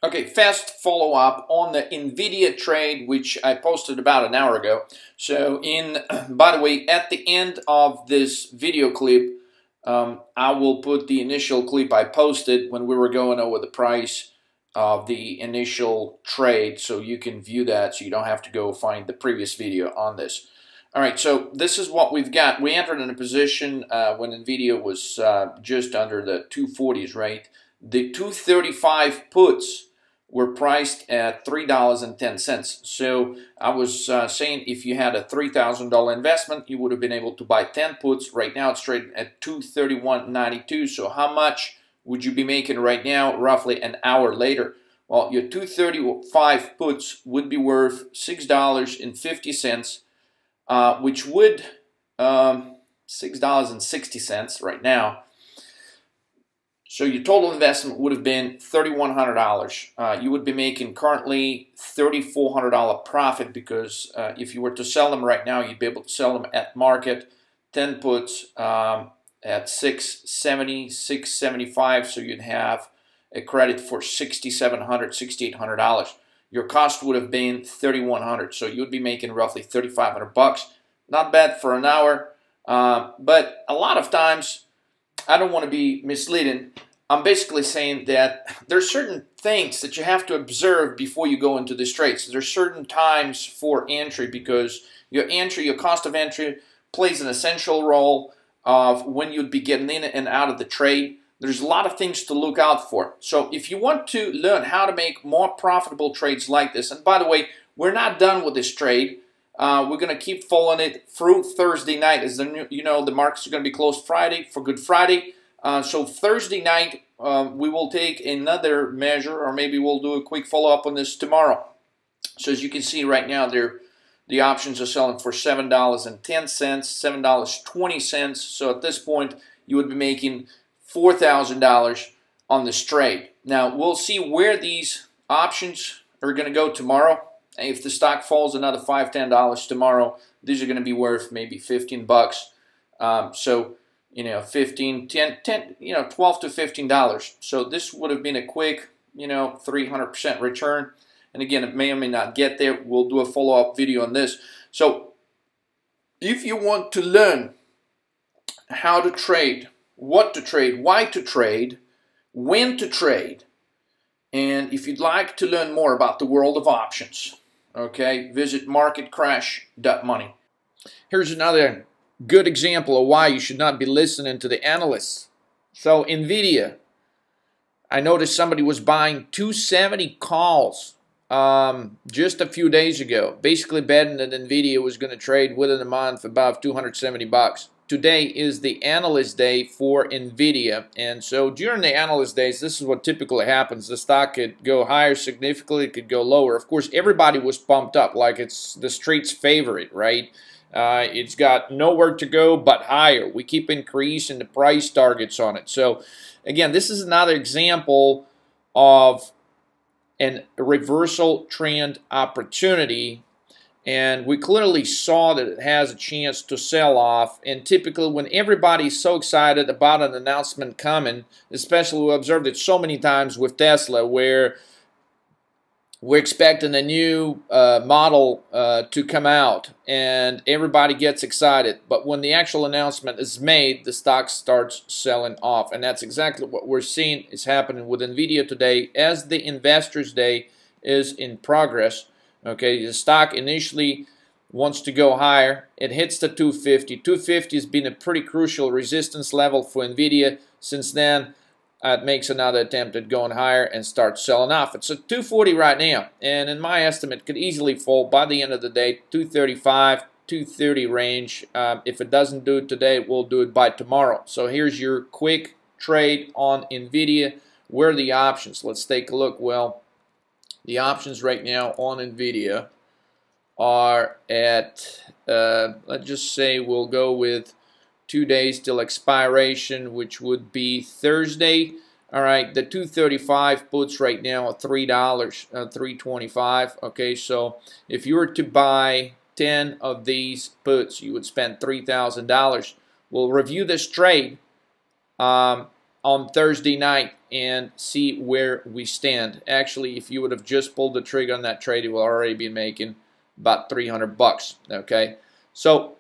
Okay, fast follow-up on the Nvidia trade, which I posted about an hour ago. So, by the way, at the end of this video clip, I will put the initial clip I posted when we were going over the price of the initial trade, so you can view that, so you don't have to go find the previous video on this. All right, so this is what we've got. We entered in a position when Nvidia was just under the 240s, right? The 235 puts were priced at $3.10. So I was saying if you had a $3,000 investment, you would have been able to buy 10 puts. Right now it's trading at $231.92. So how much would you be making right now, roughly an hour later? Well, your 235 puts would be worth $6.50, which would $6.60 right now. So your total investment would have been $3,100. You would be making currently $3,400 profit because if you were to sell them right now, you'd be able to sell them at market, 10 puts at $670, $675. So you'd have a credit for $6,700, $6,800. Your cost would have been $3,100. So you'd be making roughly $3,500. Not bad for an hour, but a lot of times, I don't want to be misleading. I'm basically saying that there's certain things that you have to observe before you go into these trades. There's certain times for entry because your cost of entry plays an essential role of when you'd be getting in and out of the trade. There's a lot of things to look out for. So if you want to learn how to make more profitable trades like this, and by the way, we're not done with this trade. We're going to keep following it through Thursday night. As the markets are going to be closed Friday for Good Friday. So Thursday night, we will take another measure, or maybe we'll do a quick follow-up on this tomorrow. So as you can see right now, the options are selling for $7.10, $7.20. So at this point, you would be making $4,000 on this trade. Now, we'll see where these options are going to go tomorrow. If the stock falls another $5, $10 tomorrow, these are going to be worth maybe 15 bucks. So, 15, 10, 10, $12 to $15. So this would have been a quick, 300% return. And again, it may or may not get there. We'll do a follow-up video on this. So if you want to learn how to trade, what to trade, why to trade, when to trade, and if you'd like to learn more about the world of options, okay, visit marketcrash.money. Here's another good example of why you should not be listening to the analysts. So Nvidia, I noticed somebody was buying 270 calls just a few days ago, basically betting that Nvidia was going to trade within a month above 270 bucks. Today is the analyst day for Nvidia, and so during the analyst days, this is what typically happens. The stock could go higher significantly, it could go lower. Of course, everybody was pumped up like it's the street's favorite, right? It's got nowhere to go but higher. We keep increasing the price targets on it. So again, this is another example of a reversal trend opportunity. And we clearly saw that it has a chance to sell off. And typically when everybody's so excited about an announcement coming, especially we observed it so many times with Tesla, where we're expecting a new model to come out and everybody gets excited. But when the actual announcement is made, the stock starts selling off. And that's exactly what we're seeing is happening with Nvidia today as the Investors Day is in progress. Okay, the stock initially wants to go higher. It hits the 250. 250 has been a pretty crucial resistance level for Nvidia. Since then, it makes another attempt at going higher and starts selling off. It's at 240 right now, and in my estimate, it could easily fall by the end of the day, 235, 230 range. If it doesn't do it today, it will do it by tomorrow. So here's your quick trade on Nvidia. Where are the options? Let's take a look. Well, the options right now on Nvidia are at, let's just say we'll go with 2 days till expiration, which would be Thursday. All right, the 235 puts right now at $3, $3.25. Okay, so if you were to buy 10 of these puts, you would spend $3,000. We'll review this trade. on Thursday night and see where we stand. Actually, if you would have just pulled the trigger on that trade, you will already be making about 300 bucks. Okay, so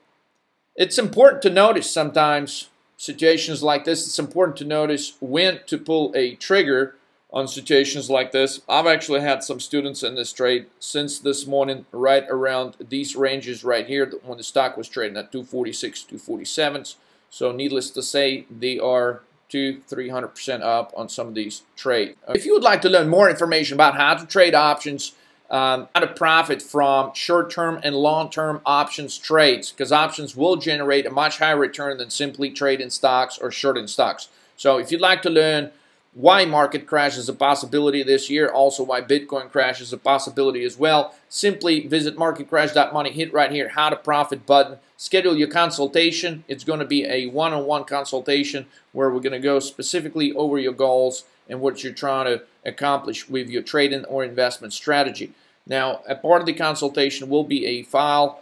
it's important to notice sometimes situations like this. It's important to notice when to pull a trigger on situations like this. I've actually had some students in this trade since this morning, right around these ranges right here when the stock was trading at 246, 247s. So needless to say, they are 200-300% up on some of these trades. If you would like to learn more information about how to trade options, how to profit from short-term and long-term options trades, because options will generate a much higher return than simply trading stocks or shorting stocks. So if you'd like to learn why market crash is a possibility this year, also why Bitcoin crash is a possibility as well, simply visit marketcrash.money, hit right here, how to profit button, schedule your consultation. It's going to be a one-on-one consultation where we're going to go specifically over your goals and what you're trying to accomplish with your trading or investment strategy. Now, a part of the consultation will be a file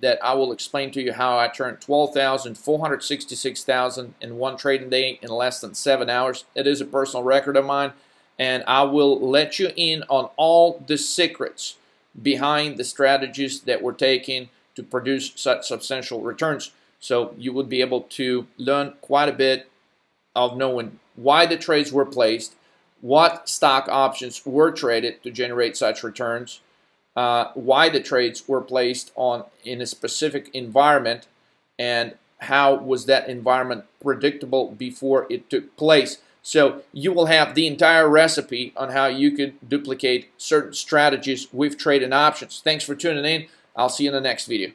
that I will explain to you how I turned 12,466,000 in one trading day in less than 7 hours. It is a personal record of mine, and I will let you in on all the secrets behind the strategies that we're taking to produce such substantial returns. So you would be able to learn quite a bit of knowing why the trades were placed, what stock options were traded to generate such returns, why the trades were placed in a specific environment, and how was that environment predictable before it took place. So you will have the entire recipe on how you could duplicate certain strategies with trading options. Thanks for tuning in. I'll see you in the next video.